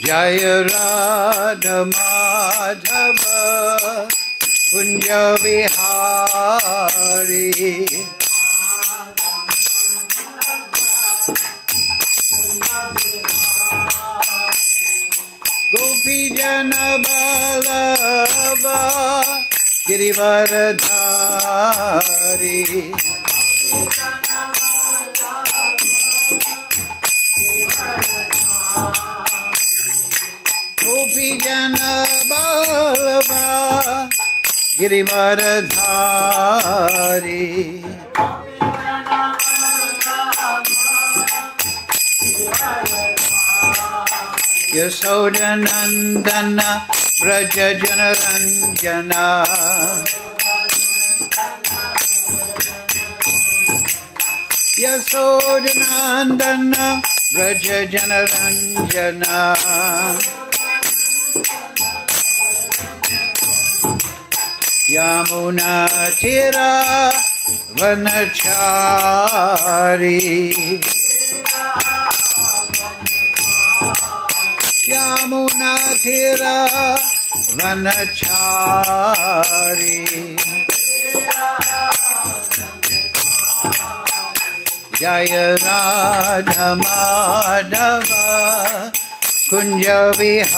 Jaya Radha Madhava Kunja Vihari Gopi Jana Vallabha Girivaradhari Gopi Jana Vallabha Girivaradhari Yasodhanandana Braja Janaranjana Yasodhanandana Braja Janaranjana Yamuna Tira Vanachari Yamuna Tira Vanachari Jaya Radha Madhava Kunja Vihari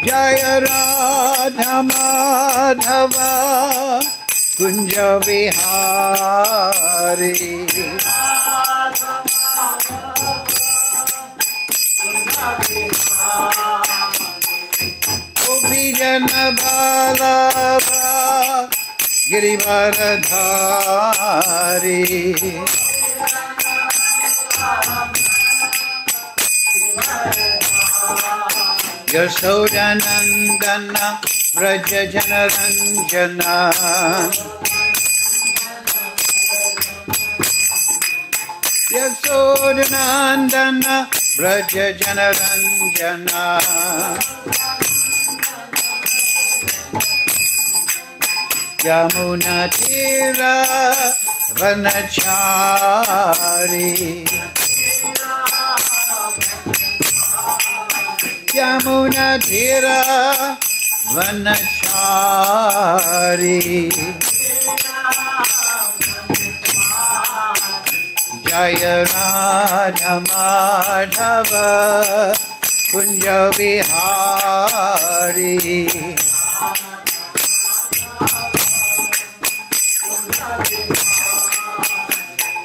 Jaya Radha Madhava Kunja Vihari Gopi Jana Vallabha Girivaradhari Yasodhanandana Braja Janaranjana Yasodhanandana Braja Janaranjana Yamuna Tira Vanachari Yamuna Tira Vanachari Jaya Radha Madhava Kunja Vihari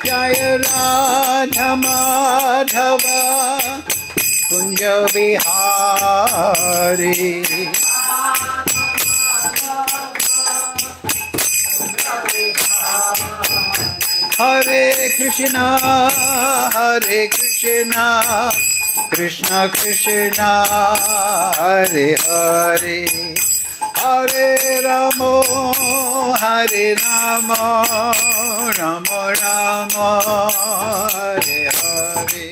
Jaya Radha Madhava Kunja Vihari Hare Krishna Krishna Krishna Hare Hare Hare Ramo Hare Ramo Ramo Ramo Hare Hare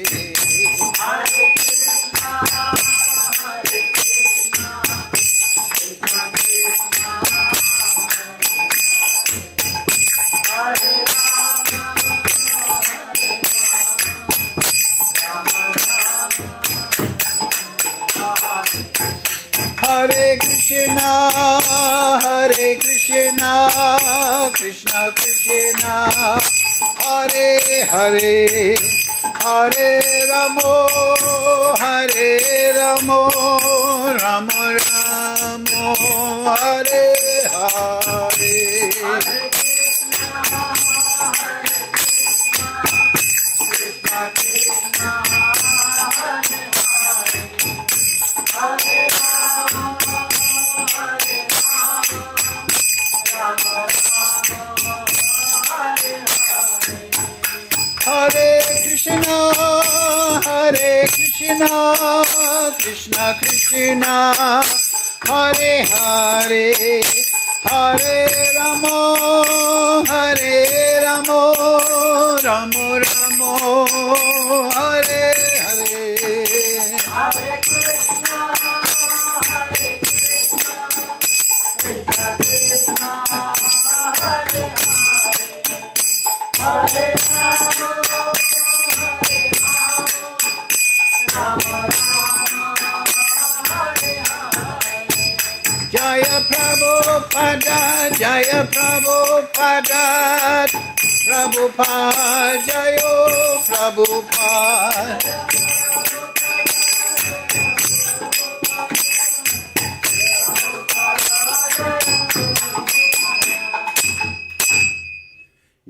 Hare Krishna Krishna Krishna Hare Hare Hare Ramo Ramo Ramo Hare Hare Hare Krishna Krishna Krishna Hare Hare Hare Ramo Ramo Ramo Hare Hare Hare Krishna Krishna Krishna Hare Hare Prabhupada, Jaya Prabhupada, Prabhupada, Jaya Prabhupada.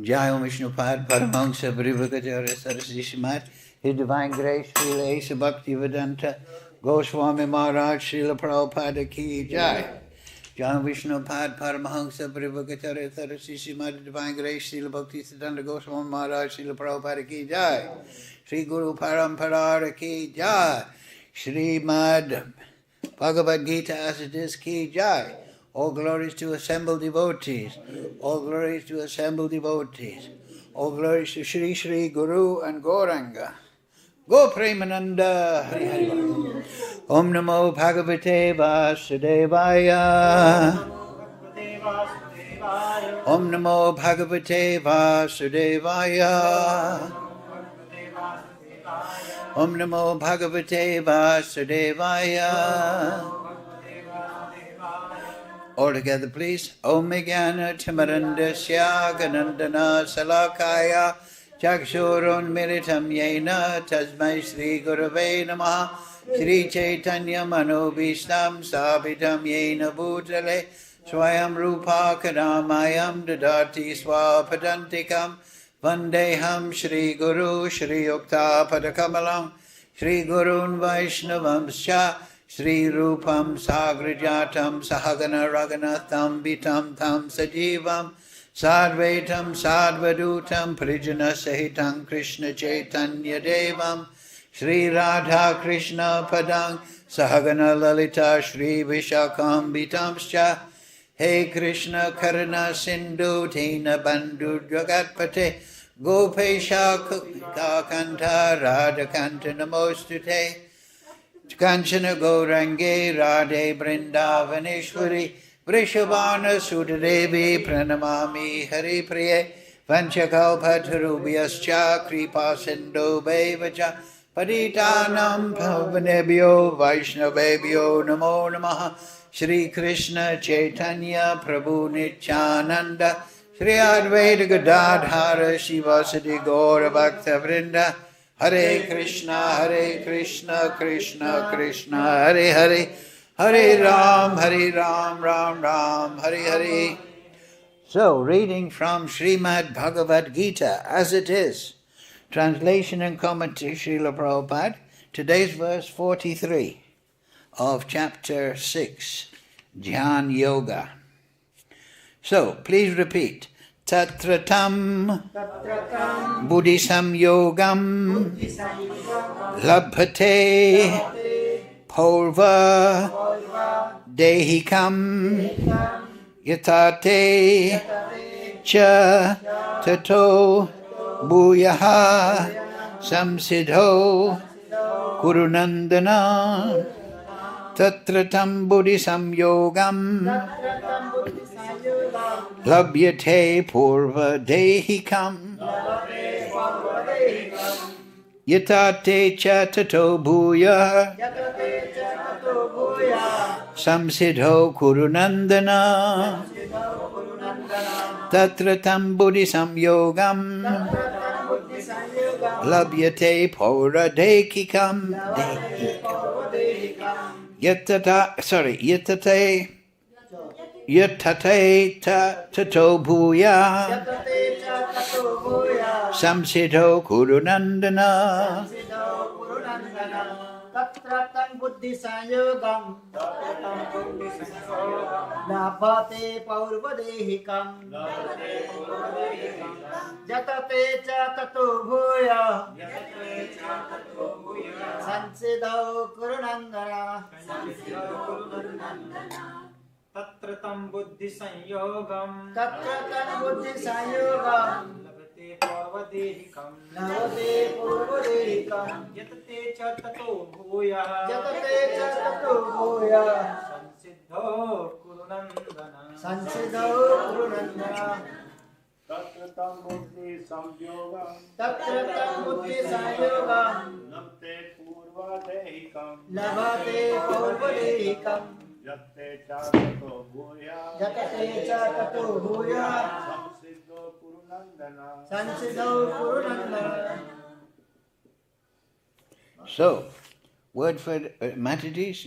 Jai Om Vishnupad Paramahansa Parivakacharya Saraswati Srimad, His Divine Grace, Srila Asa Bhaktivedanta Goswami Maharaj, Srila Prabhupada Ki Jai. Jai Om Vishnupad Paramahansa Parivakacharya Saraswati Srimad, His Divine Grace, Srila Bhaktivedanta Goswami Maharaj, Srila Prabhupada Ki Jai. Sri Guru Parampara Ki Jai. Srimad Bhagavad Gita as it is Ki Jai. All glories to assembled devotees. All glories to assembled devotees. All glories to Shri Shri Guru and Gauranga. Go Premananda. Hari Hari. Om Namo Bhagavate Vasudevaya. Om Namo Bhagavate Vasudevaya. Om Namo Bhagavate Vasudevaya. All together, please. Om Jnana Timarandasya Ganandana Salakaya Chakshurun Miritam Yena Tasmai Shri Gurave Namaha Shri Chaitanya Manobhishtam Sabitam Yena Bhutale Swayam Rupa Kadamayam Dadati Swapadantikam Vandeham Shri Guru Shri Yukta Padakamalam Shri Gurun Vaishnavamscha Shri Rupam Sagrajatam Sahagana Raghunatham Vitam Tam Sajivam Sadvaitam Sadvadutam Prijana Sahitam Krishna Chaitanya Devam Shri Radha Krishna Padang Sahagana Lalita Shri Vishakam Vitamscha Hey Krishna Karuna Sindhu Tina Bandhu Jagatpate Gopesha Kanta Radha Kanta Namostute Kanchana Gaurange Radhe Brindavaneshwari Vrishabhana Sudadevi Pranamami Hari Priye Vanchakalpatarubhyascha Kripa Sindhu Bevacha Paditanam Pavanebhyo Vaishnavebhyo Namo Namaha Shri Krishna Chaitanya Prabhu Nityananda Shri Advaita Gadadhara Shivasati Gaura Bhakta Vrinda Hare Krishna, Krishna Krishna, Hare Hare, Hare Ram, Ram Ram, Hare Hare. So, reading from Srimad Bhagavad Gita as it is. Translation and commentary, Srila Prabhupada. Today's verse 43 of chapter 6, Jnana Yoga. So, please repeat. Tatratam Buddhisam Yogam Labhate Purva Dehikam Yatate Cha Tato Bhuyaha Samsidho Kurunandana Tatratam Buddhisam Yogam Labhyate Purva Dehikam Yatate Cha Tato Bhuya Samsidho Kurunandana Tatratam Buddhisam Yogam Labhyate Purva Dehikam Yatate tato bhuya samsidho kurunandana Tatratam buddhi sanyogam Labhate paurvadehikam Jatate cha tato bhuya Sansidho kurunandana Tatratam buddhi sanyogam Labhate purvadehikam Yatate cha tato bhuya Sansidho kurunandana Tatratam buddhi samyogam Labhate purvadehikam Yatte Chatato Bhuya Jatate cha tato bhuya Samsiddho Kurunandana. sansiddho kurunandana. So, word for Matatis,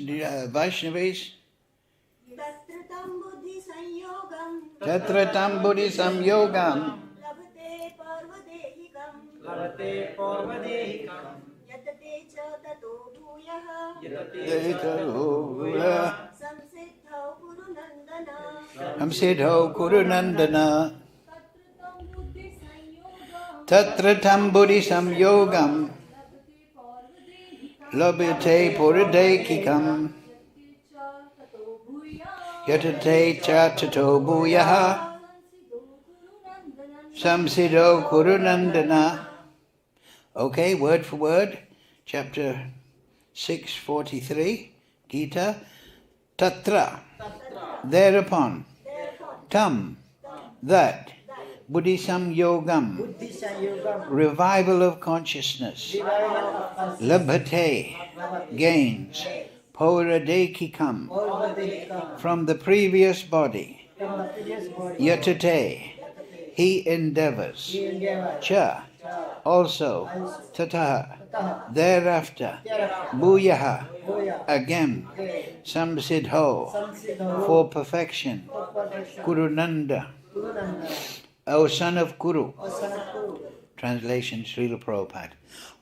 Vaishnavis. तत्रतं बुद्धिसंयोगं Tatratam Buddhi Samyogam. लभते पर्वदेहिकं लभते पौर्वदेहिकं यतते च ततो भूयः यतते च संसिद्धौ कुरु नन्दन Samsiddho Kurunandana. तत्रतं बुद्धिसंयोगं Tatratam Buddhi Samyogam. लभते पर्वदेहिकं Labhate Puradekikam. यतते च ततो Yatate भूयः cha tato bhuyaha. संसिद्धौ कुरु नन्दनं Samsiddho Kurunandana. Okay, word for word. Chapter 6:43, Gita. Tatra. Thereupon. Tam. That. Buddhisam yogam. Buddhi sanyogam. Revival of consciousness. Labhate. Gains. Pauradekikam. Paurvadekam. From the previous body. From the previous body. Yatate. He endeavors. He endeavors. Cha. Also. Tataha. Tataha. Thereafter. Thereafter. Bhuyaha. Bhuya. Again. Okay. Samsiddho. Samsiddho. For perfection. For perfection. Kurunanda. Kurunandana. O son of Kuru. O son of Kuru. Translation Srila Prabhupada.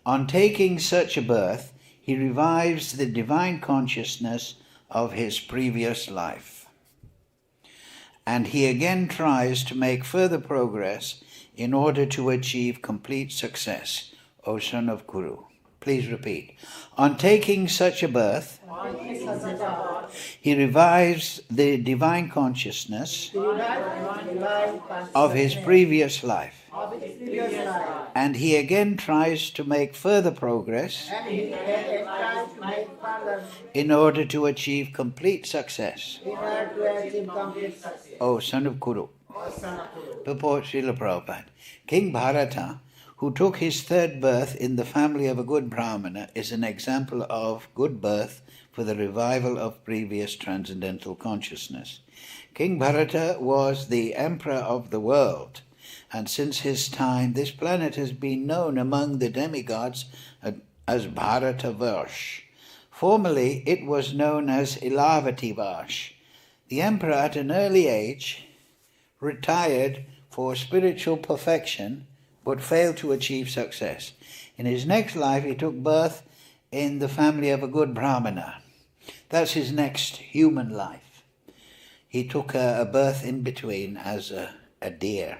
On taking such a birth, he revives the divine consciousness of his previous life. And he again tries to make further progress in order to achieve complete success, O son of Kuru. Please repeat. On taking such a birth, he revives the divine consciousness of his previous life. And he again tries to make further progress And he tries to make further in order to achieve complete success, in order to achieve complete success. O son of Kuru. O son of Kuru. Purport Srila Prabhupada. King Bharata, who took his third birth in the family of a good Brahmana, is an example of good birth for the revival of previous transcendental consciousness. King Bharata was the emperor of the world, and since his time this planet has been known among the demigods as Bharatavash. Formerly it was known as Ilavativash. The emperor at an early age retired for spiritual perfection but failed to achieve success. In his next life he took birth in the family of a good Brahmana. That's his next human life. He took a birth in between as a deer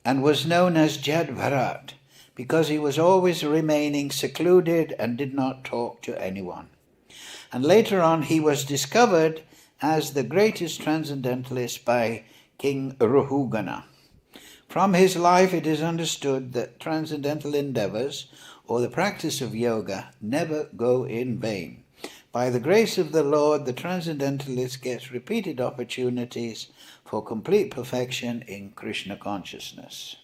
and was known as Jadbharat because he was always remaining secluded and did not talk to anyone. And later on he was discovered as the greatest transcendentalist by King Rahugana. From his life it is understood that transcendental endeavors or the practice of yoga never go in vain. By the grace of the Lord, the transcendentalist gets repeated opportunities for complete perfection in Krishna consciousness.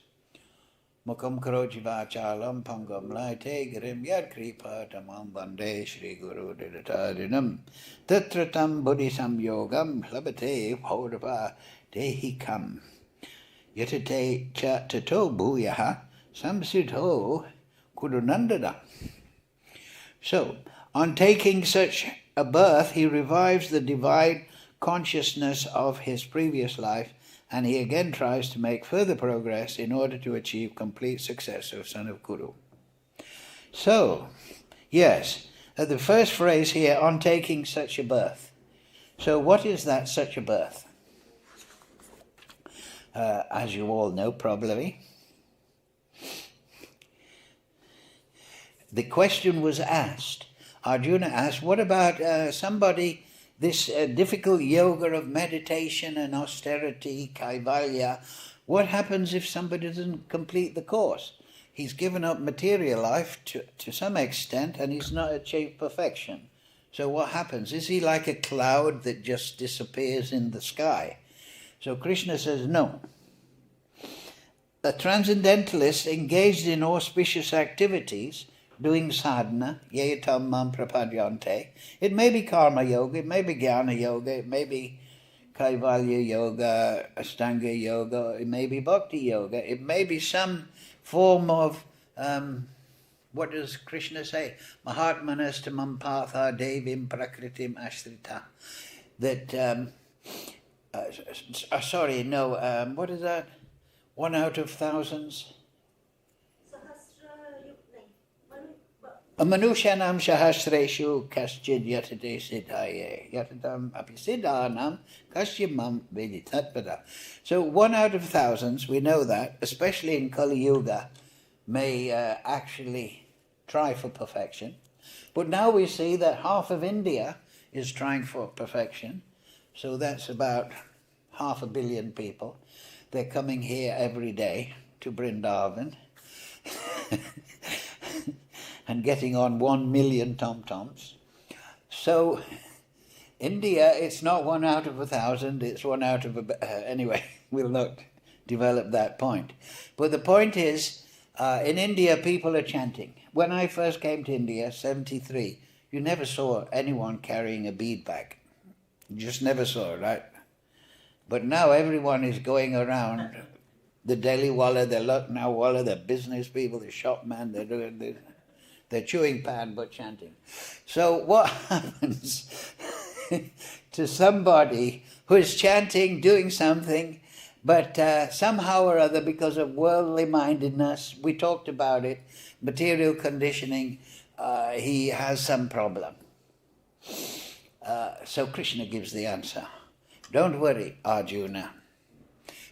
Mukam karoji vachalam pangam laite girim yad kripa tamam vande Shri Guru Didatarinam tatratam buddhisam yogam labate paurava dehikam yatate cha tato bhuyaha samsiddho kurunandana. So, on taking such a birth, he revives the divine consciousness of his previous life, and he again tries to make further progress in order to achieve complete success, O son of Kuru. So, yes, the first phrase here, on taking such a birth. So what is that such a birth? As you all know probably, the question was asked. Arjuna asked, what about somebody, this difficult yoga of meditation and austerity, kaivalya, what happens if somebody doesn't complete the course? He's given up material life to some extent and he's not achieved perfection. So what happens? Is he like a cloud that just disappears in the sky? So Krishna says, no. A transcendentalist engaged in auspicious activities doing sadhana, yeyatam mam prapadyante. It may be karma yoga, it may be jnana yoga, it may be kaivalya yoga, astanga yoga, it may be bhakti yoga, it may be some form of, what does Krishna say? Mahatmanastamam patha devim prakritim ashrita. That, what is that? 1 out of thousands? Manushanam sahasreshu kaschid yatate siddhaye. Yatatam api siddhanam kaschimam veditatpada. So 1 out of thousands, we know that, especially in Kali Yuga, may actually try for perfection. But now we see that half of India is trying for perfection. So that's about 500 million people. They're coming here every day to Vrindavan and getting on 1 million tom-toms. So India, it's not 1 out of 1,000, it's 1 out of anyway, we'll not develop that point. But the point is, in India, people are chanting. When I first came to India, 73, you never saw anyone carrying a bead bag. You just never saw it, right? But now everyone is going around, the Delhi Walla, the Lucknow Walla, the business people, the shopman, they're chewing pan but chanting. So what happens to somebody who is chanting, doing something, but somehow or other, because of worldly mindedness, we talked about it, material conditioning, he has some problem. So Krishna gives the answer. Don't worry, Arjuna,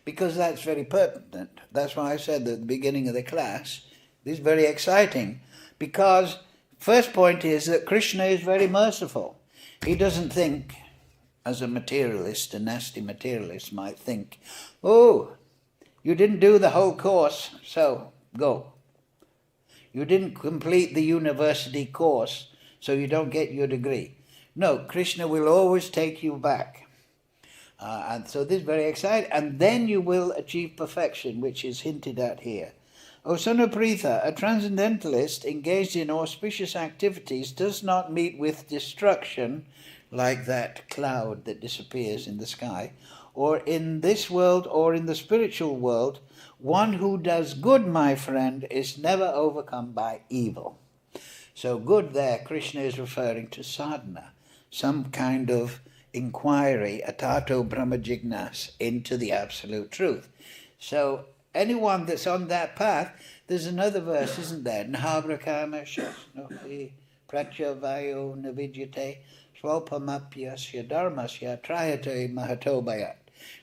because that's very pertinent. That's why I said at the beginning of the class, this is very exciting, because first point is that Krishna is very merciful. He doesn't think, as a materialist, a nasty materialist might think, oh, you didn't do the whole course, so go. You didn't complete the university course, so you don't get your degree. No, Krishna will always take you back. And so this is very exciting. And then you will achieve perfection, which is hinted at here. O son of Pritha, a transcendentalist engaged in auspicious activities does not meet with destruction like that cloud that disappears in the sky, or in this world or in the spiritual world. One who does good, my friend, is never overcome by evil. So good there, Krishna is referring to sadhana, some kind of inquiry, atato brahma jignas, into the absolute truth. So anyone that's on that path, there's another verse, isn't there? Nahabrakama shasnohi pratyavayo navidyate swalpamapyasya dharmasya trayate mahatobayat.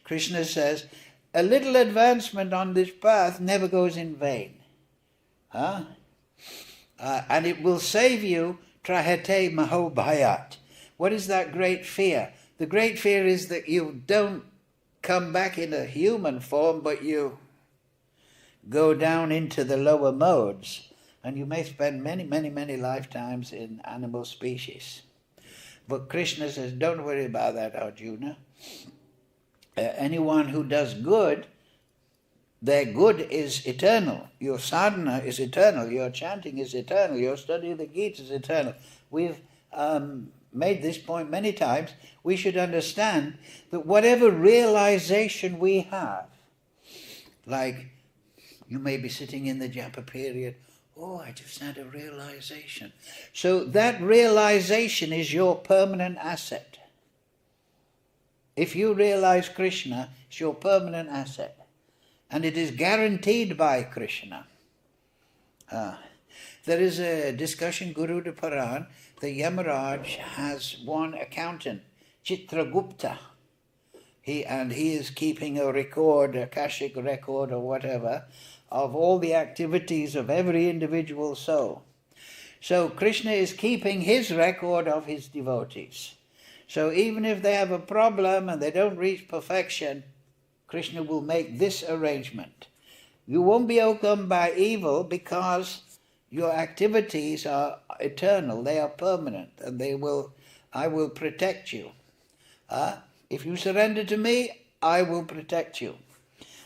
Krishna says, a little advancement on this path never goes in vain. And it will save you trayate mahobhayat. What is that great fear? The great fear is that you don't come back in a human form, but you go down into the lower modes, and you may spend many, many, many lifetimes in animal species. But Krishna says, don't worry about that, Arjuna. Anyone who does good, their good is eternal. Your sadhana is eternal. Your chanting is eternal. Your study of the Gita is eternal. We've made this point many times. We should understand that whatever realization we have, like you may be sitting in the japa period, oh, I just had a realization. So that realization is your permanent asset. If you realize Krishna, it's your permanent asset. And it is guaranteed by Krishna. There is a discussion, Guru de Paran, that Yamaraj has one accountant, Chitragupta. He is keeping a record, a Akashic record or whatever, of all the activities of every individual soul. So Krishna is keeping his record of his devotees. So even if they have a problem and they don't reach perfection, Krishna will make this arrangement. You won't be overcome by evil because your activities are eternal, they are permanent, and I will protect you. If you surrender to me, I will protect you.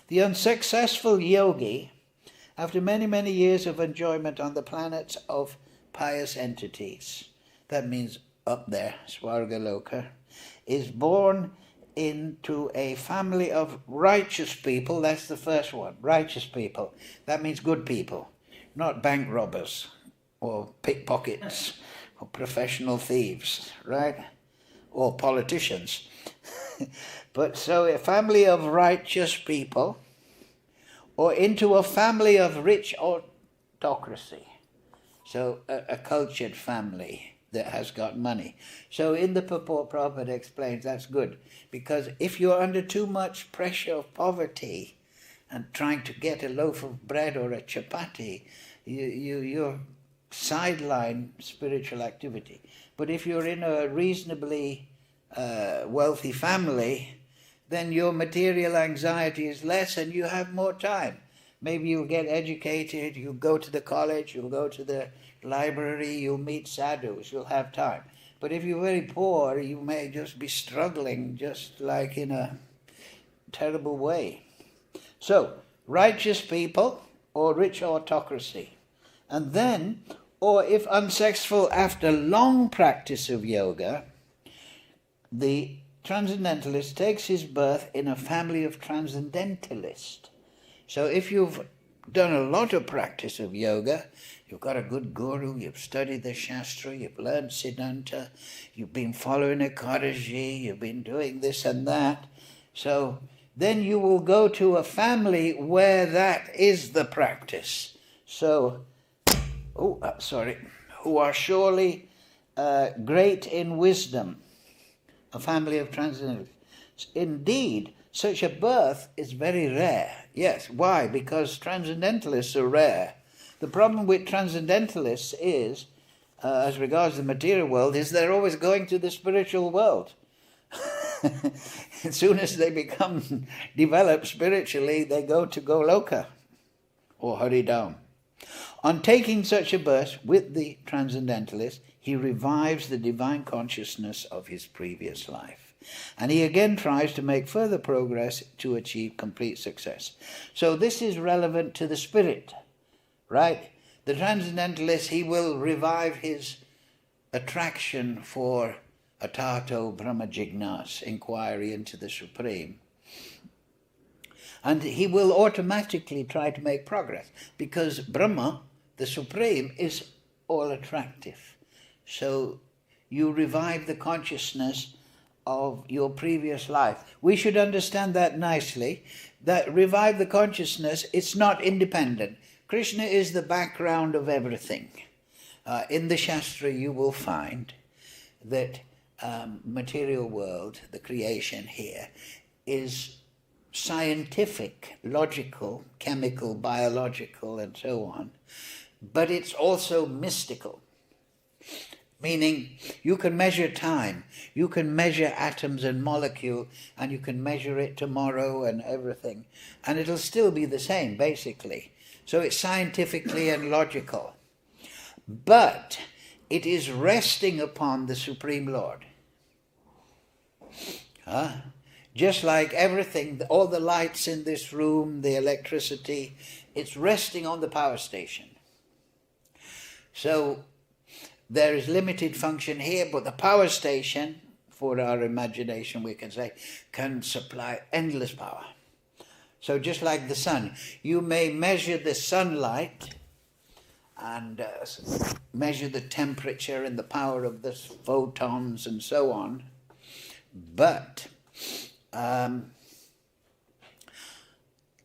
The unsuccessful yogi, after many, many years of enjoyment on the planets of pious entities, that means up there, Svargaloka, is born into a family of righteous people. That's the first one, righteous people. That means good people, not bank robbers or pickpockets or professional thieves, right? Or politicians. But so a family of righteous people, or into a family of rich autocracy. So a cultured family that has got money. So in the purport, Prabhupada explains that's good, because if you're under too much pressure of poverty and trying to get a loaf of bread or a chapati, you're sideline spiritual activity. But if you're in a reasonably wealthy family, then your material anxiety is less and you have more time. Maybe you'll get educated, you'll go to the college, you'll go to the library, you'll meet sadhus, you'll have time. But if you're very poor, you may just be struggling just like in a terrible way. So, righteous people or rich autocracy. And then, or if unsuccessful after long practice of yoga, the transcendentalist takes his birth in a family of transcendentalists. So if you've done a lot of practice of yoga, you've got a good guru, you've studied the Shastra, you've learned Siddhanta, you've been following Ekadashi, you've been doing this and that. So then you will go to a family where that is the practice. So, who are surely great in wisdom. A family of transcendentalists. Indeed, such a birth is very rare. Yes, why? Because transcendentalists are rare. The problem with transcendentalists is, as regards the material world, is they're always going to the spiritual world. As soon as they become developed spiritually, they go to Goloka or Haridam. On taking such a birth with the transcendentalist, he revives the divine consciousness of his previous life. And he again tries to make further progress to achieve complete success. So this is relevant to the spirit, right? The transcendentalist, he will revive his attraction for atato brahma jignas, inquiry into the Supreme. And he will automatically try to make progress, because Brahma, the Supreme, is all attractive. So you revive the consciousness of your previous life. We should understand that nicely, that revive the consciousness, it's not independent. Krishna is the background of everything. In the Shastra you will find that material world, the creation here, is scientific, logical, chemical, biological, and so on, but it's also mystical. Meaning, you can measure time, you can measure atoms and molecules, and you can measure it tomorrow and everything, and it'll still be the same, basically. So it's scientifically and logical. But it is resting upon the Supreme Lord. Just like everything, all the lights in this room, the electricity, it's resting on the power station. So there is limited function here, but the power station, for our imagination we can say, can supply endless power. So just like the sun, you may measure the sunlight and measure the temperature and the power of the photons and so on, but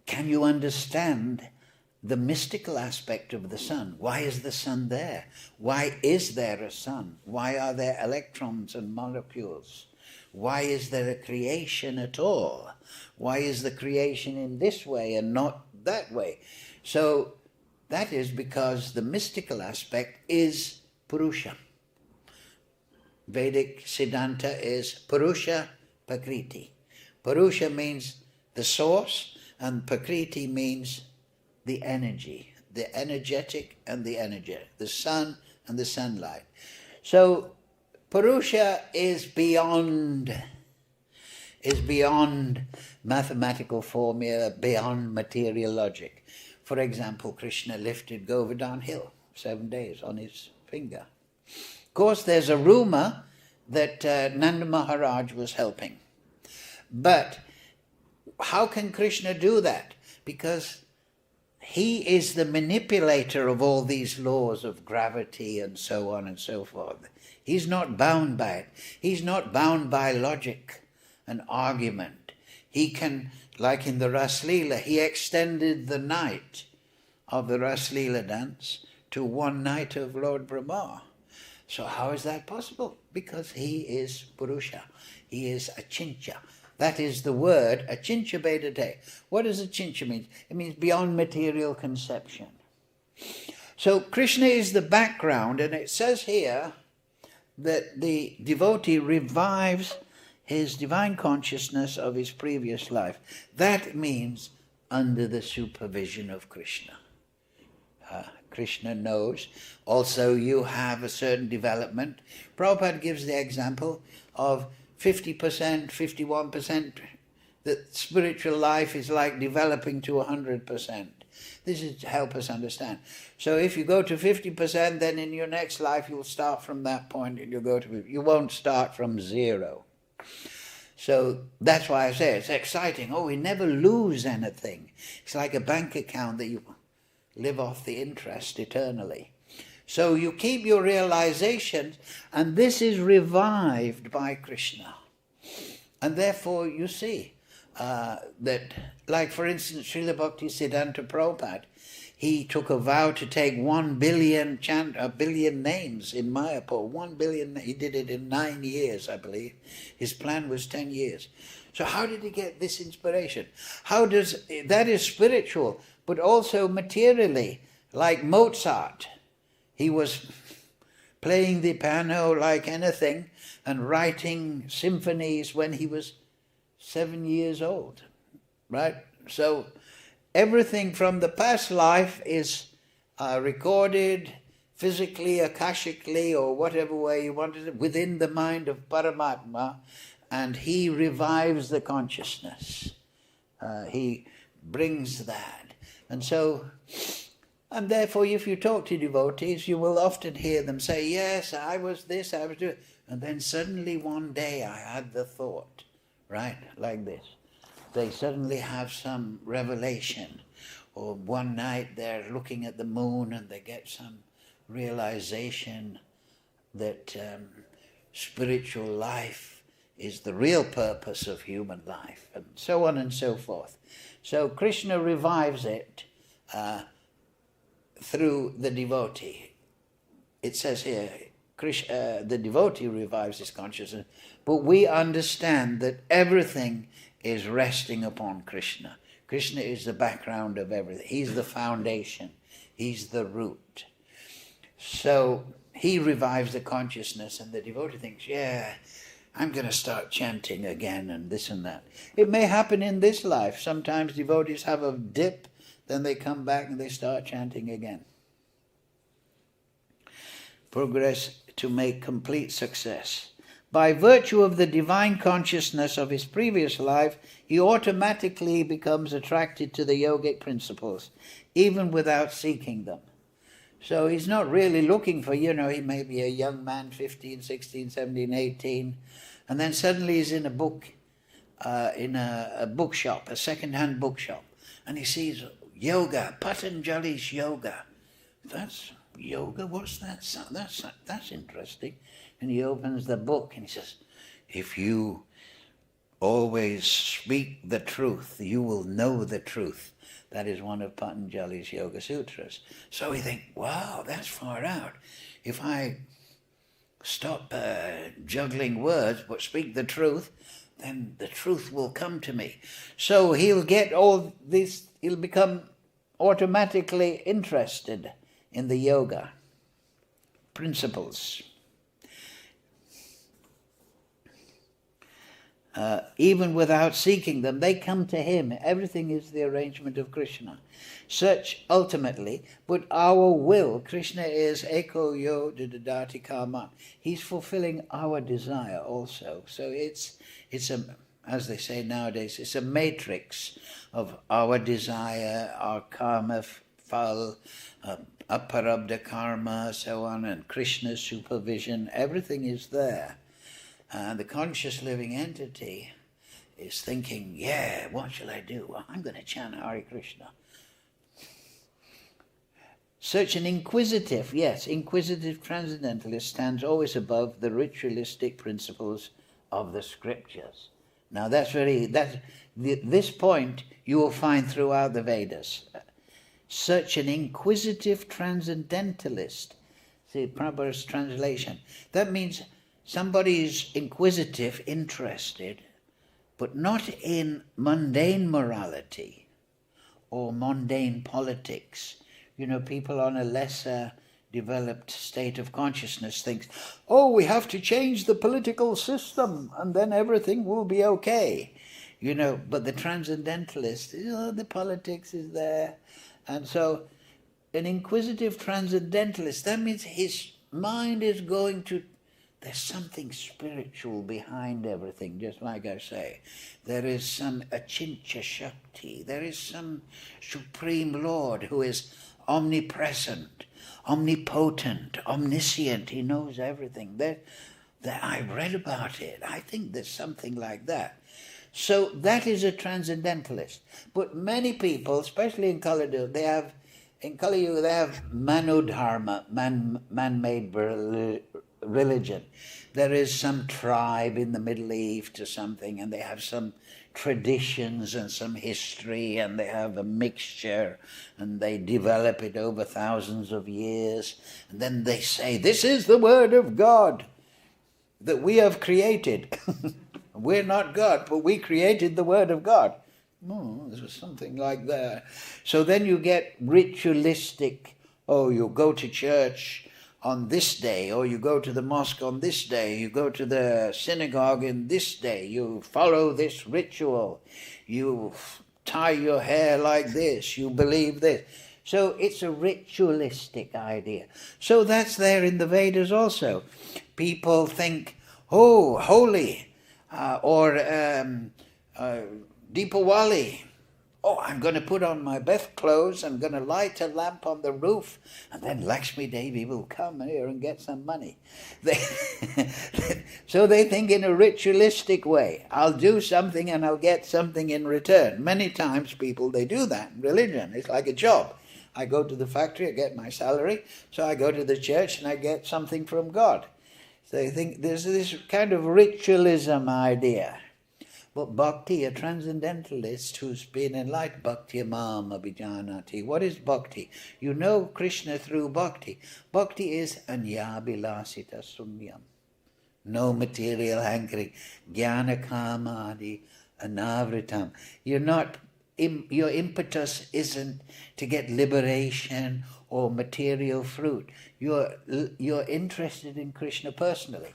can you understand the mystical aspect of the sun? Why is the sun there? Why is there a sun? Why are there electrons and molecules? Why is there a creation at all? Why is the creation in this way and not that way? So that is because the mystical aspect is Purusha. Vedic Siddhanta is Purusha Prakriti. Purusha means the source, and Prakriti means the energy, the energetic and the energetic, the sun and the sunlight. So Purusha is beyond mathematical formula, beyond material logic. For example, Krishna lifted Govardhan Hill 7 days on his finger. Of course, there's a rumor that Nanda Maharaj was helping. But how can Krishna do that? Because he is the manipulator of all these laws of gravity and so on and so forth. He's not bound by it. He's not bound by logic and argument. He can, like in the Ras Leela, he extended the night of the Ras Leela dance to one night of Lord Brahma. So how is that possible? Because he is Purusha. He is Achintya. That is the word, Achintya Vedate. What does Achintya mean? It means beyond material conception. So Krishna is the background, and it says here that the devotee revives his divine consciousness of his previous life. That means under the supervision of Krishna. Krishna knows. Also, you have a certain development. Prabhupada gives the example of 50%, 51%, that spiritual life is like developing to 100%. This is to help us understand. So if you go to 50%, then in your next life you'll start from that point and you'll go to, you won't start from zero. So that's why I say it's exciting. Oh, we never lose anything. It's like a bank account that you live off the interest eternally. So you keep your realizations, and this is revived by Krishna. And therefore you see that, like for instance, Srila Bhakti Siddhanta Prabhupada, he took a vow to take 1 billion names in Mayapur. 1 billion, he did it in 9 years, I believe. His plan was 10 years. So how did he get this inspiration? That is spiritual, but also materially, like Mozart. He was playing the piano like anything and writing symphonies when he was 7 years old, right? So everything from the past life is recorded physically, akashically, or whatever way you wanted it, within the mind of Paramatma, and he revives the consciousness. He brings that. And so, and therefore if you talk to devotees, you will often hear them say, yes, I was this, I was doing, and then suddenly one day I had the thought, right, like this. They suddenly have some revelation, or one night they're looking at the moon and they get some realization that spiritual life is the real purpose of human life, and so on and so forth. So Krishna revives it through the devotee. It says here, the devotee revives his consciousness, but we understand that everything is resting upon Krishna. Krishna is the background of everything. He's the foundation. He's the root. So he revives the consciousness, and the devotee thinks, yeah, I'm going to start chanting again and this and that. It may happen in this life. Sometimes devotees have a dip, then they come back and they start chanting again. Progress to make complete success. By virtue of the divine consciousness of his previous life, he automatically becomes attracted to the yogic principles, even without seeking them. So he's not really looking for, he may be a young man, 15, 16, 17, 18, and then suddenly he's in a book, in a bookshop, a second-hand bookshop, and he sees yoga, Patanjali's yoga. That's yoga? What's that? That's interesting. And he opens the book and he says, if you always speak the truth, you will know the truth. That is one of Patanjali's Yoga Sutras. So we think, wow, that's far out. If I stop juggling words but speak the truth, then the truth will come to me. So he'll get all this, he'll become automatically interested in the yoga principles. Even without seeking them, they come to him. Everything is the arrangement of Krishna. Such ultimately, but our will, Krishna is eko yo didadati kama. He's fulfilling our desire also. So it's a, as they say nowadays, it's a matrix of our desire, our karma phal, aparabdha karma, so on, and Krishna's supervision, everything is there. And the conscious living entity is thinking, yeah, what shall I do? Well, I'm going to chant Hare Krishna. Such an inquisitive transcendentalist stands always above the ritualistic principles of the scriptures. Now this point you will find throughout the Vedas. Such an inquisitive transcendentalist. See, Prabhupada's translation. That means somebody is inquisitive, interested, but not in mundane morality or mundane politics. You know, people on a lesser developed state of consciousness thinks, oh, we have to change the political system and then everything will be okay. You know, but the transcendentalist, the politics is there. And so an inquisitive transcendentalist, that means his mind is going to, there's something spiritual behind everything, just like I say. There is some achintya shakti, there is some supreme Lord who is omnipresent, omnipotent, omniscient. He knows everything. That I read about it. I think there's something like that. So that is a transcendentalist. But many people, especially in Kali Yuga, they have manodharma, man-made religion. There is some tribe in the Middle East or something, and they have some traditions and some history, and they have a mixture, and they develop it over thousands of years, and then they say, this is the word of God that we have created. We're not God, but we created the word of God. There's something like that. So then you get ritualistic, you go to church on this day, or you go to the mosque on this day, you go to the synagogue in this day, you follow this ritual, you tie your hair like this, you believe this. So it's a ritualistic idea. So that's there in the Vedas also. People think, holy, or Deepawali. I'm going to put on my best clothes, I'm going to light a lamp on the roof, and then Lakshmi Devi will come here and get some money. So they think in a ritualistic way. I'll do something and I'll get something in return. Many times people, they do that in religion. It's like a job. I go to the factory, I get my salary, so I go to the church and I get something from God. So they think there's this kind of ritualism idea. But bhakti, a transcendentalist who's been enlightened, bhakti mam abhijanati. What is bhakti? You know Krishna through bhakti. Bhakti is anyabhilasita sunyam. No material hankering. Jnana kamadi anavritam. Your impetus isn't to get liberation or material fruit. You're interested in Krishna personally.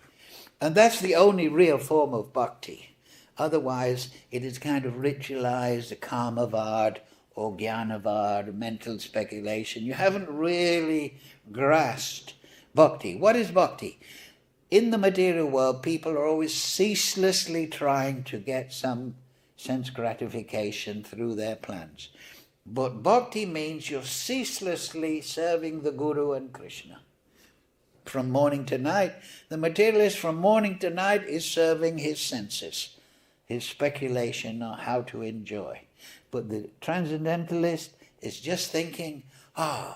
And that's the only real form of bhakti. Otherwise, it is kind of ritualized, a karmavad or jnanavad, mental speculation. You haven't really grasped bhakti. What is bhakti? In the material world, people are always ceaselessly trying to get some sense gratification through their plans. But bhakti means you're ceaselessly serving the Guru and Krishna. From morning to night, the materialist from morning to night is serving his senses, his speculation on how to enjoy. But the transcendentalist is just thinking, now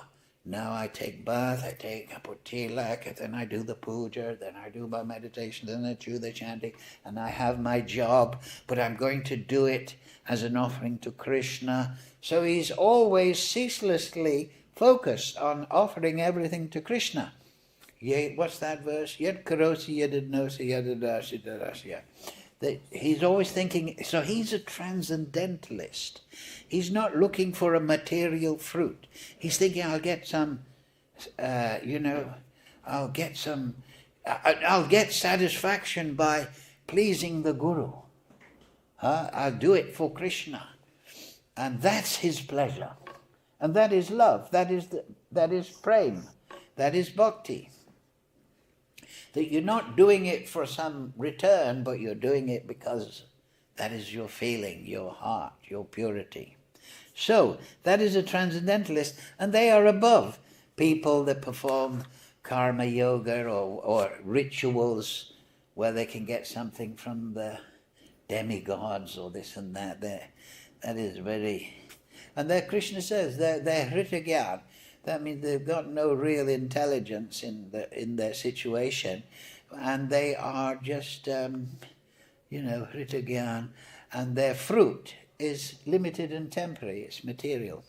I take bath, I put tilak, and then I do the puja, then I do my meditation, then I do the chanting, and I have my job, but I'm going to do it as an offering to Krishna. So he's always ceaselessly focused on offering everything to Krishna. What's that verse? Yad karosi yadadnosi yadadasi dadasya. He's always thinking, so he's a transcendentalist. He's not looking for a material fruit. He's thinking, I'll get satisfaction by pleasing the Guru. I'll do it for Krishna. And that's his pleasure. And that is love. That is prem. That is bhakti. That you're not doing it for some return, but you're doing it because that is your feeling, your heart, your purity. So, that is a transcendentalist, and they are above people that perform karma yoga or rituals where they can get something from the demigods or this and that. That is very... And there Krishna says they're Hritagyan. That means they've got no real intelligence in their situation, and they are just, Hritagyan, and their fruit is limited and temporary, it's material.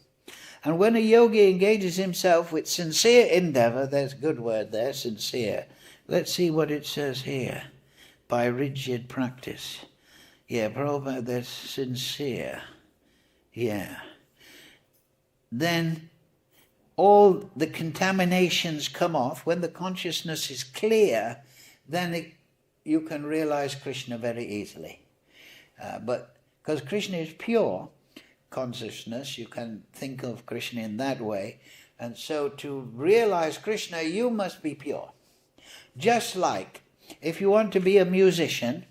And when a yogi engages himself with sincere endeavor, there's a good word there, sincere. Let's see what it says here. By rigid practice. Yeah, Prabhupada, there's sincere. Yeah. Then all the contaminations come off. When the consciousness is clear, then you can realize Krishna very easily. But because Krishna is pure consciousness, you can think of Krishna in that way. And so to realize Krishna, you must be pure. Just like if you want to be a musician,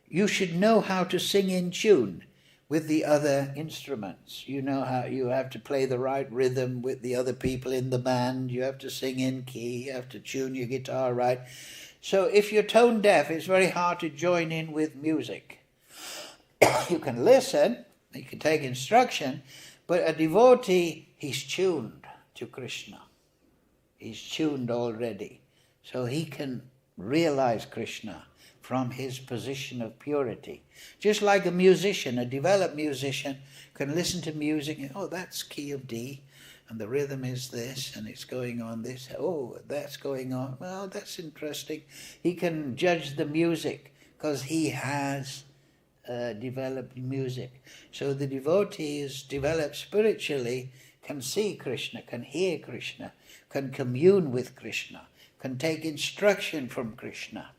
you should know how to sing in tune with the other instruments. You know how you have to play the right rhythm with the other people in the band. You have to sing in key. You have to tune your guitar right. So if you're tone deaf, it's very hard to join in with music. You can listen, you can take instruction, but a devotee, he's tuned to Krishna. He's tuned already. So he can realize Krishna from his position of purity. Just like a musician, a developed musician can listen to music and, oh, that's key of D, and the rhythm is this, and it's going on this, oh, that's going on, well, that's interesting. He can judge the music because he has developed music. So the devotee is developed spiritually, can see Krishna, can hear Krishna, can commune with Krishna, can take instruction from Krishna.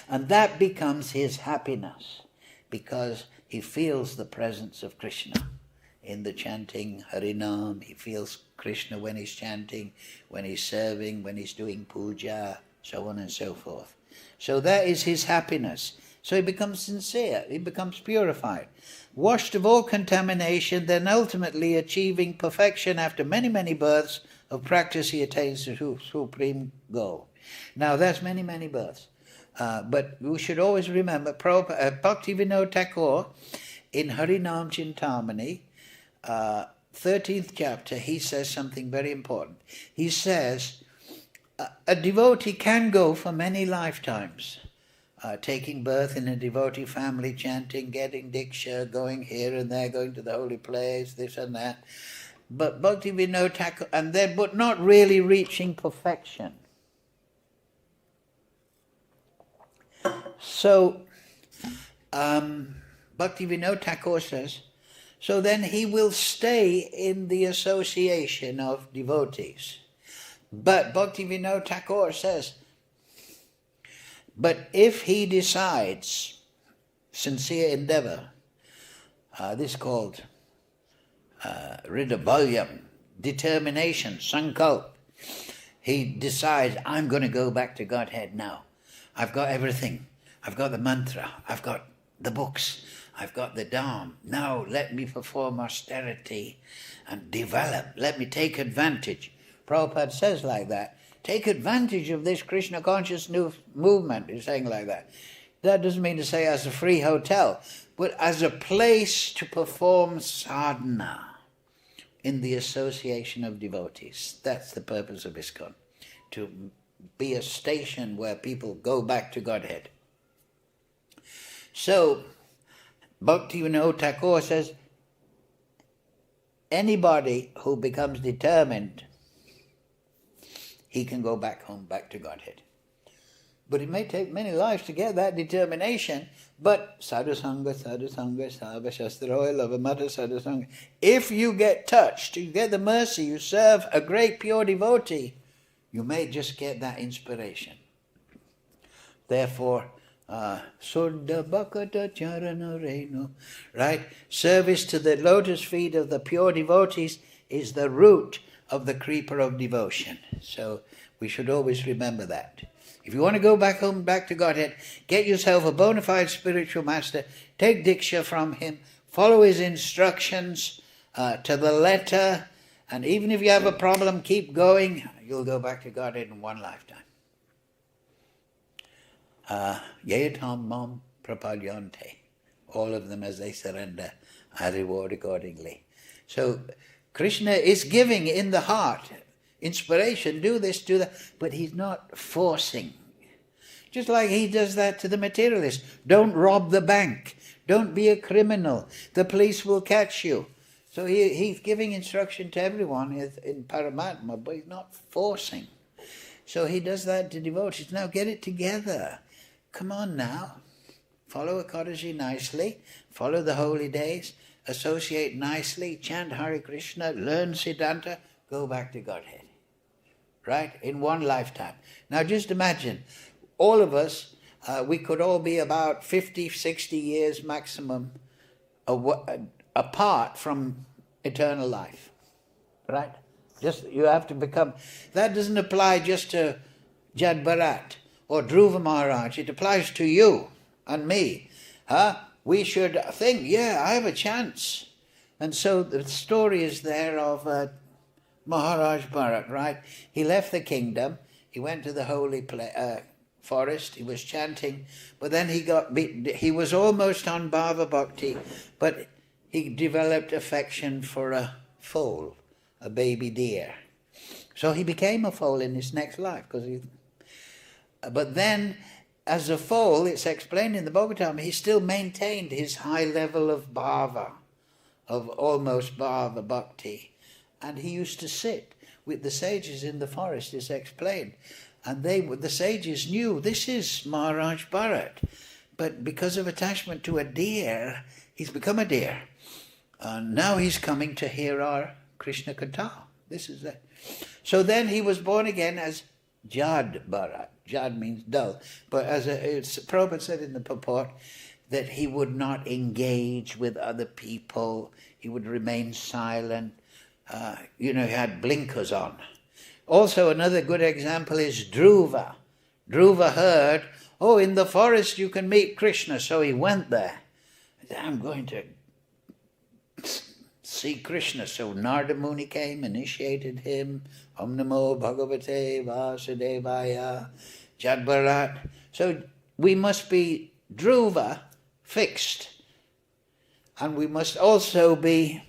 And that becomes his happiness, because he feels the presence of Krishna in the chanting Harinam. He feels Krishna when he's chanting, when he's serving, when he's doing puja, so on and so forth. So that is his happiness. So he becomes sincere, he becomes purified, washed of all contamination, then ultimately achieving perfection after many, many births of practice, he attains the supreme goal. Now that's many, many births. But we should always remember, Bhaktivinoda Thakur, in Harinam Chintamani, 13th chapter, he says something very important. He says, a devotee can go for many lifetimes, taking birth in a devotee family, chanting, getting diksha, going here and there, going to the holy place, this and that. But Bhaktivinoda Thakur, but not really reaching perfection. So, Bhaktivinoda Thakur says, so then he will stay in the association of devotees. But Bhaktivinoda Thakur says, but if he decides, sincere endeavor, this is called Ridabalyam, determination, sankalp, he decides, I'm going to go back to Godhead now. I've got everything. I've got the mantra. I've got the books. I've got the Dham. Now let me perform austerity and develop. Let me take advantage. Prabhupada says like that. Take advantage of this Krishna conscious new movement. He's saying like that. That doesn't mean to say as a free hotel, but as a place to perform sadhana in the association of devotees. That's the purpose of ISKCON. To be a station where people go back to Godhead. So, Bhaktivinoda Thakur says, anybody who becomes determined, he can go back home, back to Godhead. But it may take many lives to get that determination, but sadhusanga, sarva shastra oil of a mata sadhusanga. If you get touched, you get the mercy, you serve a great pure devotee, you may just get that inspiration. Therefore, Suddha Bhakata Charana Renu, right? Service to the lotus feet of the pure devotees is the root of the creeper of devotion. So we should always remember that. If you want to go back home, back to Godhead, get yourself a bona fide spiritual master, take diksha from him, follow his instructions to the letter, and even if you have a problem, keep going, you'll go back to God in one lifetime. Yeyatam mam prapadyante. All of them, as they surrender, are reward accordingly. So Krishna is giving in the heart inspiration, do this, do that, but he's not forcing. Just like he does that to the materialist. Don't rob the bank. Don't be a criminal. The police will catch you. So he's giving instruction to everyone in Paramatma, but he's not forcing. So he does that to devotees. Now get it together. Come on now. Follow Ekadashi nicely. Follow the holy days. Associate nicely. Chant Hare Krishna. Learn Siddhanta. Go back to Godhead. Right? In one lifetime. Now just imagine, all of us, we could all be about 50, 60 years maximum apart from eternal life. Right? Just you have to become... That doesn't apply just to Jad Bharat or Dhruva Maharaj. It applies to you and me. We should think, yeah, I have a chance. And so the story is there of Maharaj Bharat, right? He left the kingdom. He went to the holy forest. He was chanting. But then he was almost on Bhava Bhakti, but he developed affection for a foal, a baby deer. So he became a foal in his next life. But then, as a foal, it's explained in the Bhagavatam, he still maintained his high level of bhava, of almost bhava bhakti. And he used to sit with the sages in the forest, it's explained. And the sages knew, this is Maharaj Bharat. But because of attachment to a deer, he's become a deer. Now he's coming to hear our Krishna Katha. This is it. So then he was born again as Jad Bharat. Jad means dull. But as Prabhupada said in the purport, that he would not engage with other people. He would remain silent. He had blinkers on. Also, another good example is Dhruva. Dhruva heard, in the forest you can meet Krishna. So he went there. I'm going to see Krishna. So Narada Muni came, initiated him. Om Namo Bhagavate Vasudevaya, Jad Bharat. So we must be Dhruva, fixed. And we must also be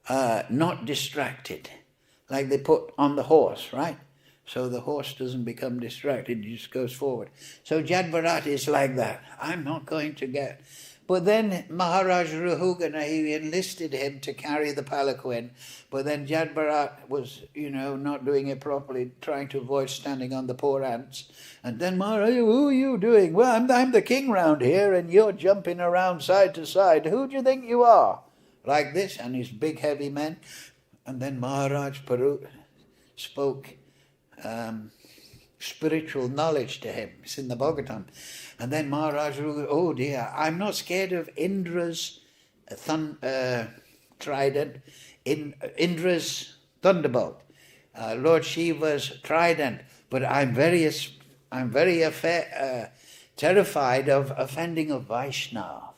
not distracted. Like they put on the horse, right? So the horse doesn't become distracted, it just goes forward. So Jad Bharat is like that. I'm not going to get... But then Maharaj Rahugana, he enlisted him to carry the palanquin. But then Jad Bharat was, not doing it properly, trying to avoid standing on the poor ants. And then Maharaj, who are you doing? Well, I'm the king round here, and you're jumping around side to side. Who do you think you are? Like this, and his big heavy men. And then Maharaj Paru spoke spiritual knowledge to him. It's in the Bhagavatam. And then Maharaj, oh dear, I'm not scared of Indra's trident, Indra's thunderbolt, Lord Shiva's trident, but I'm very terrified of offending a Vaishnava.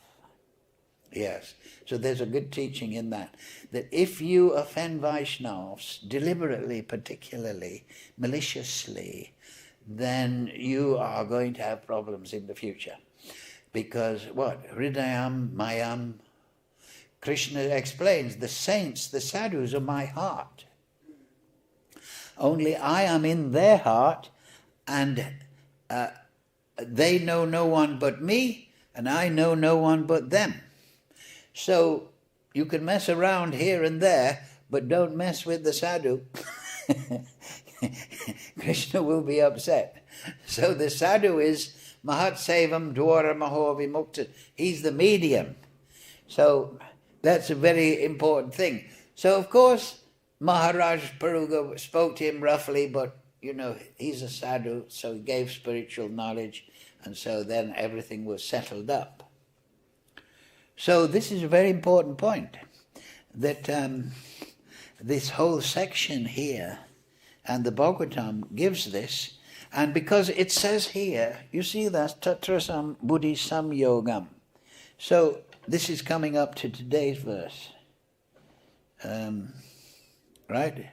Yes, so there's a good teaching in that if you offend Vaishnavas deliberately, particularly, maliciously, then you are going to have problems in the future. Because what? Hridayam Mayam. Krishna explains, the saints, the sadhus are my heart. Only I am in their heart, and they know no one but me, and I know no one but them. So you can mess around here and there, but don't mess with the sadhu. Krishna will be upset. So the sadhu is Mahatsevam Dwara Maho Vimukta. He's the medium. So that's a very important thing. So of course Maharaj Paruga spoke to him roughly, but he's a sadhu, so he gave spiritual knowledge, and so then everything was settled up. So this is a very important point, that this whole section here, and the Bhagavatam gives this, and because it says here, you see that Tatrasam Buddhisam Yogam. So this is coming up to today's verse. Right?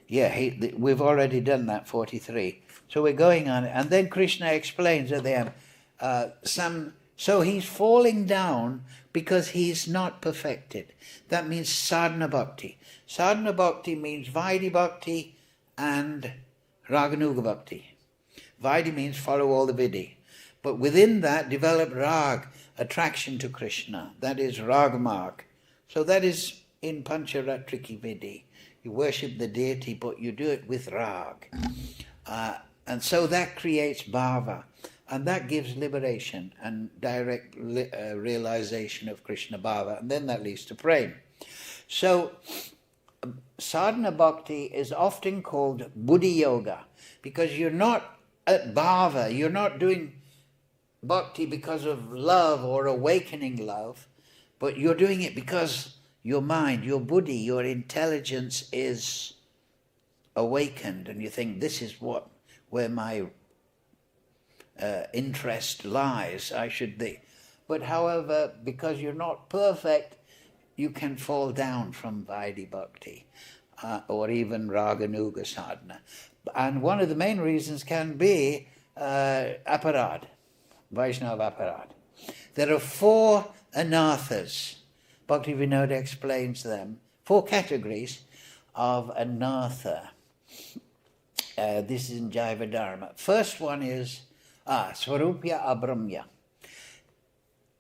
Yeah, we've already done that, 43. So we're going on, and then Krishna explains that they have so he's falling down because he's not perfected. That means sadhana bhakti. Sadhana bhakti means Vaidhi bhakti and Raganuga bhakti. Vaidhi means follow all the vidhi. But within that, develop rag, attraction to Krishna. That is ragamarg. So that is in Pancharatriki vidhi. You worship the deity, but you do it with rag. And so that creates bhava. And that gives liberation and direct realization of Krishna bhava. And then that leads to prema. So sadhana bhakti is often called buddhi yoga, because you're not at bhava, you're not doing bhakti because of love or awakening love, but you're doing it because your mind, your buddhi, your intelligence is awakened, and you think, this is where my interest lies, I should be. But however, because you're not perfect, you can fall down from Vaidhi Bhakti or even Raganuga sadhana. And one of the main reasons can be aparad, Vaishnava aparad. There are 4 anarthas. Bhaktivinoda explains them. 4 categories of anartha. This is in Jaiva Dharma. First one is Swarupya Abramya.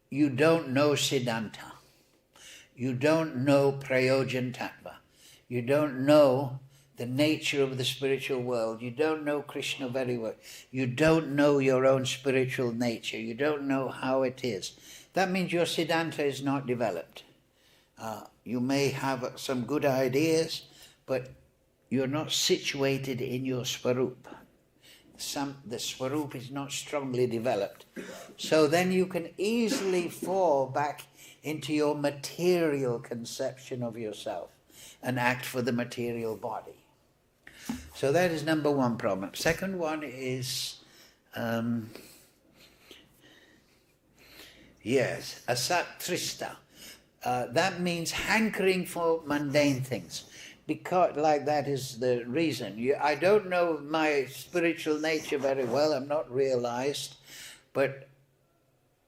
You don't know Siddhanta. You don't know Prayojan Tattva. You don't know the nature of the spiritual world. You don't know Krishna very well. You don't know your own spiritual nature. You don't know how it is. That means your Siddhanta is not developed. You may have some good ideas, but you're not situated in your Swarup. The Swarup is not strongly developed. So then you can easily fall back into your material conception of yourself and act for the material body. So that is number 1 problem. Second one is, asattrista. That means hankering for mundane things. Because like that is the reason. I don't know my spiritual nature very well, I'm not realized, but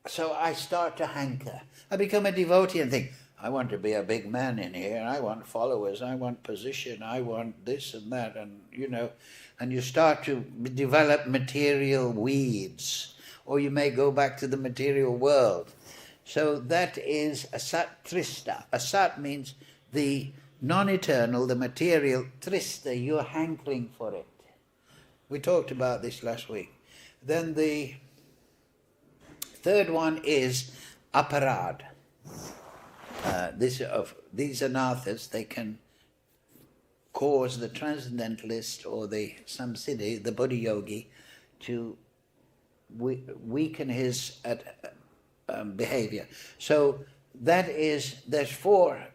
so I start to hanker. I become a devotee and think, I want to be a big man in here, I want followers, I want position, I want this and that, and and you start to develop material weeds, or you may go back to the material world. So that is asat-trista. Asat means the non-eternal, the material. Trista, you're hankering for it. We talked about this last week. Then the third one is aparad. These anarthas, they can cause the transcendentalist or the samsiddhi, the buddhi yogi, to weaken his behavior. So there's 4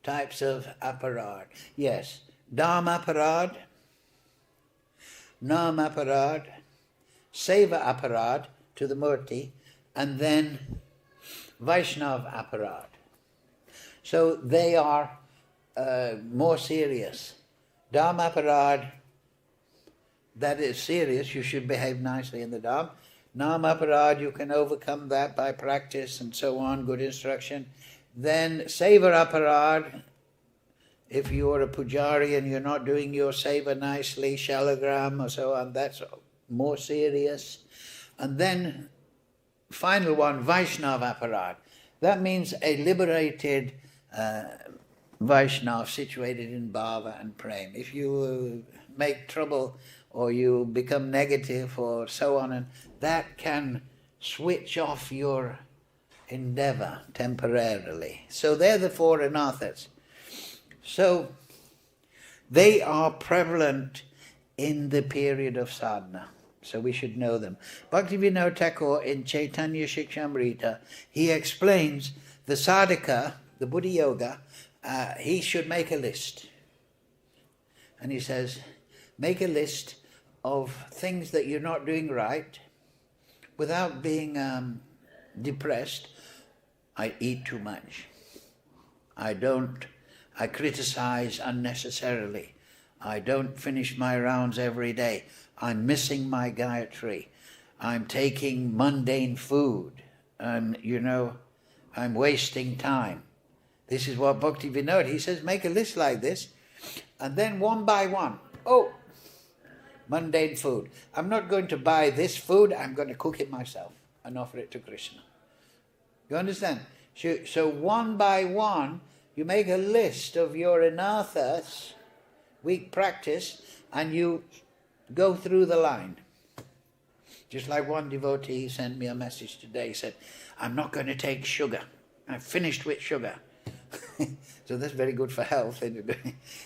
types of aparad. Yes, Dharma aparad, Nam aparad, Seva aparad to the Murti, and then Vaishnava aparad. So they are more serious. Dharma aparad, that is serious, you should behave nicely in the Dharma. Nam aparad, you can overcome that by practice and so on, good instruction. Then seva aparad, if you are a pujari and you're not doing your seva nicely, shalagram or so on, that's more serious. And then final one, Vaishnava aparad. That means a liberated Vaishnava situated in bhava and prema. If you make trouble or you become negative or so on, and that can switch off your endeavor temporarily. So they're the 4 anarthas. So they are prevalent in the period of sadhana. So we should know them. Bhaktivinoda Thakur in Chaitanya Shikshamrita, he explains the sadhaka, the buddhi yoga, he should make a list. And he says, make a list of things that you're not doing right without being depressed. I eat too much. I criticize unnecessarily. I don't finish my rounds every day. I'm missing my Gayatri. I'm taking mundane food. I'm wasting time. This is what Bhakti Vinod, he says, make a list like this, and then one by one, mundane food. I'm not going to buy this food, I'm going to cook it myself and offer it to Krishna. You understand? So one by one, you make a list of your anarthas, week practice, and you go through the line. Just like one devotee sent me a message today, he said, I'm not going to take sugar. I've finished with sugar. So that's very good for health.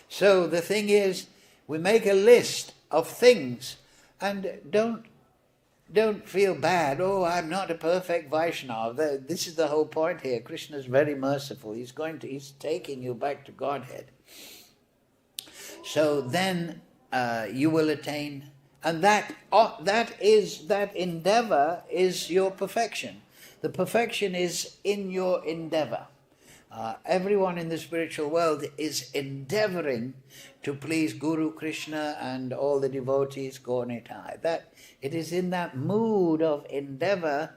So the thing is, we make a list of things and don't feel bad. Oh, I'm not a perfect Vaishnava. This is the whole point here. Krishna is very merciful. He's taking you back to Godhead. So then you will attain, and that endeavor is your perfection. The perfection is in your endeavor. Everyone in the spiritual world is endeavoring to please Guru Krishna and all the devotees, Gaurnitai. That it is in that mood of endeavor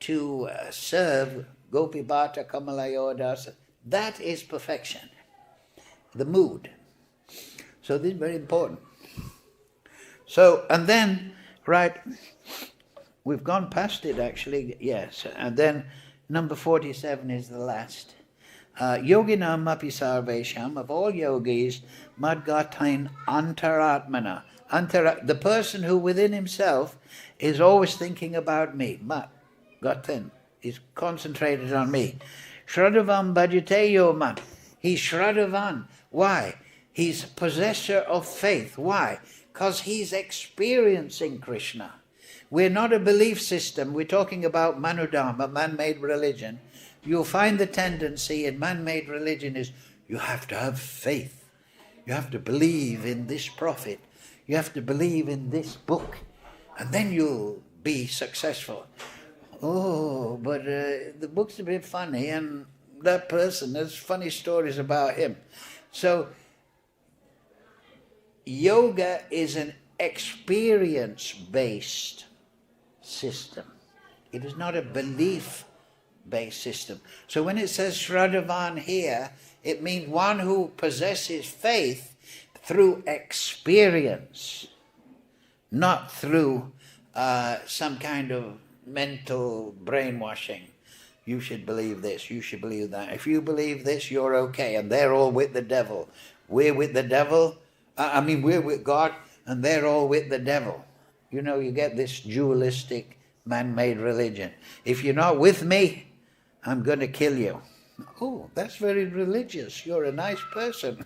to serve Gopi Bhatta Kamalayodasa. That is perfection. The mood. So this is very important. So, and then, right, we've gone past it actually, yes. And then number 47 is the last. Yoginam api sarvesham, of all yogis, madgatain antaratmana. The person who within himself is always thinking about me. Gatin is concentrated on me. Shradavam bhajate yomam. He's Shradavan. Why? He's possessor of faith. Why? Because he's experiencing Krishna. We're not a belief system. We're talking about manudharma, man-made religion. You'll find the tendency in man-made religion is you have to have faith. You have to believe in this prophet. You have to believe in this book. And then you'll be successful. Oh, but the book's a bit funny, and that person, there's funny stories about him. So, yoga is an experience-based system. It is not a belief-based system. So when it says Shradavan here, it means one who possesses faith through experience, not through some kind of mental brainwashing. You should believe this, you should believe that. If you believe this, you're okay. And they're all with the devil. We're with the devil. We're with God, and they're all with the devil. You know, you get this dualistic, man-made religion. If you're not with me, I'm going to kill you. Oh, that's very religious. You're a nice person.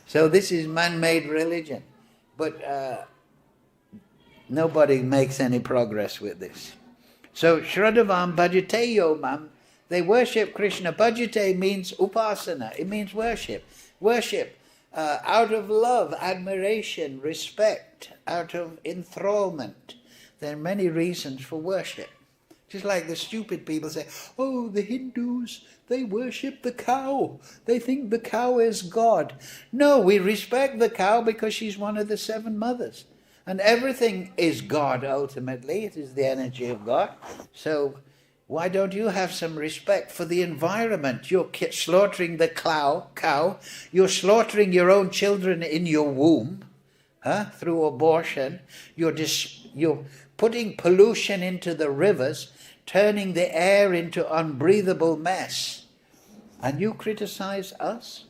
So this is man-made religion. But nobody makes any progress with this. So, Shradavam bhajate yomam, they worship Krishna. Bhajate means upasana. It means worship. Worship. Out of love, admiration, respect, out of enthrallment. There are many reasons for worship. Just like the stupid people say, oh, the Hindus, they worship the cow. They think the cow is God. No, we respect the cow because she's one of the 7 mothers. And everything is God ultimately. It is the energy of God. So why don't you have some respect for the environment? You're slaughtering the cow. You're slaughtering your own children in your womb through abortion. You're putting pollution into the rivers, turning the air into unbreathable mess. And you criticize us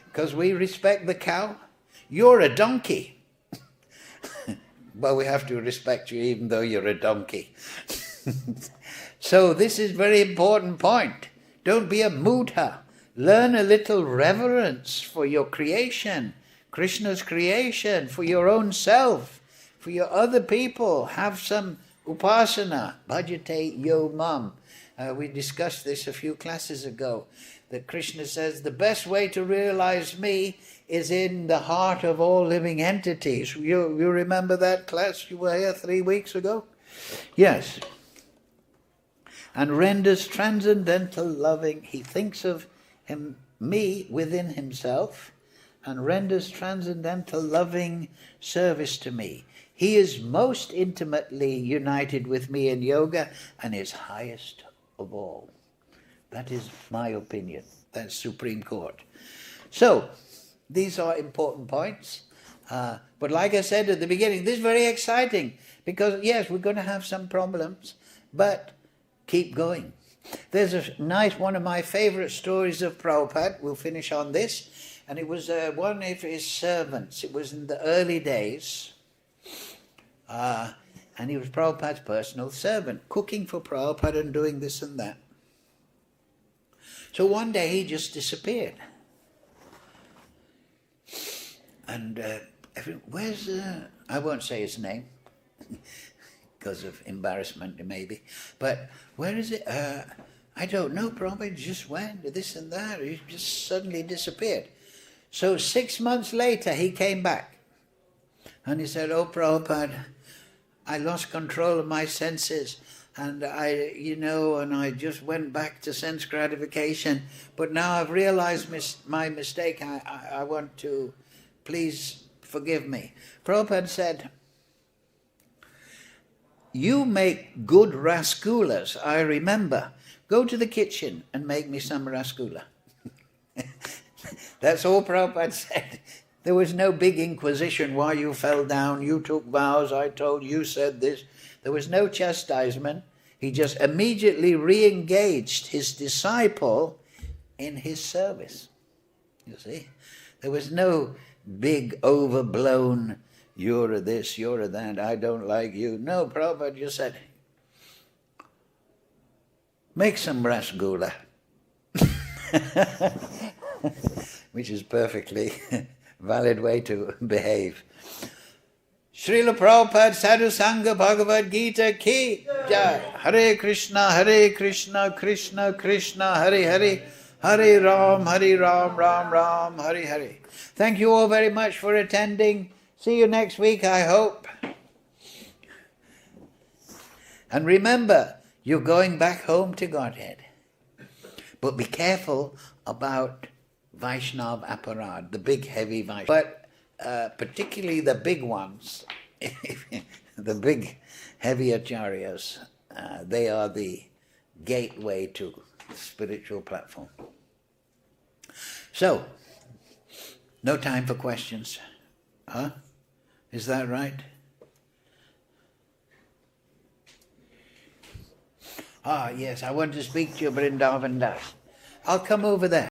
because we respect the cow? You're a donkey. Well, we have to respect you even though you're a donkey. So this is a very important point. Don't be a mudha. Learn a little reverence for your creation, Krishna's creation, for your own self, for your other people. Have some upasana, bhajate yomam. We discussed this a few classes ago. that Krishna says the best way to realize me is in the heart of all living entities. You remember that class? You were here 3 weeks ago? Yes. And renders transcendental loving. He thinks of me within himself and renders transcendental loving service to me. He is most intimately united with me in yoga and is highest of all. That is my opinion. That's Supreme Court. So, these are important points. But like I said at the beginning, this is very exciting because, yes, we're going to have some problems, but keep going. There's a nice, one of my favorite stories of Prabhupada. We'll finish on this. And it was one of his servants. It was in the early days. And he was Prabhupada's personal servant, cooking for Prabhupada and doing this and that. So one day he just disappeared. And where's, I won't say his name, because of embarrassment maybe, but where is it? I don't know, Prabhupada just went, this and that, he just suddenly disappeared. So 6 months later he came back. And he said, oh Prabhupada, I lost control of my senses. And I just went back to sense gratification. But now I've realized my mistake. I want to, please forgive me. Prabhupada said, you make good rasgulas, I remember. Go to the kitchen and make me some rasgula. That's all Prabhupada said. There was no big inquisition why you fell down, you took vows, I told you, said this. There was no chastisement. He just immediately re-engaged his disciple in his service. You see? There was no big overblown, you're a this, you're a that, I don't like you. No, Prabhupada just said, make some rasgula. Which is perfectly valid way to behave. Srila Prabhupada Sadhu Sangha Bhagavad Gita Ki Jai. Hare Krishna, Krishna Krishna, Hare Hare, Hare Ram, Ram Ram, Hare Hare. Thank you all very much for attending. See you next week, I hope. And remember, you're going back home to Godhead. But be careful about Vaishnav Aparad, the big heavy Vaishnav. But particularly the big ones, the big heavy acharyas, they are the gateway to the spiritual platform. So, no time for questions. Huh? Is that right? Ah, yes, I want to speak to you, Vrindavan Das. I'll come over there.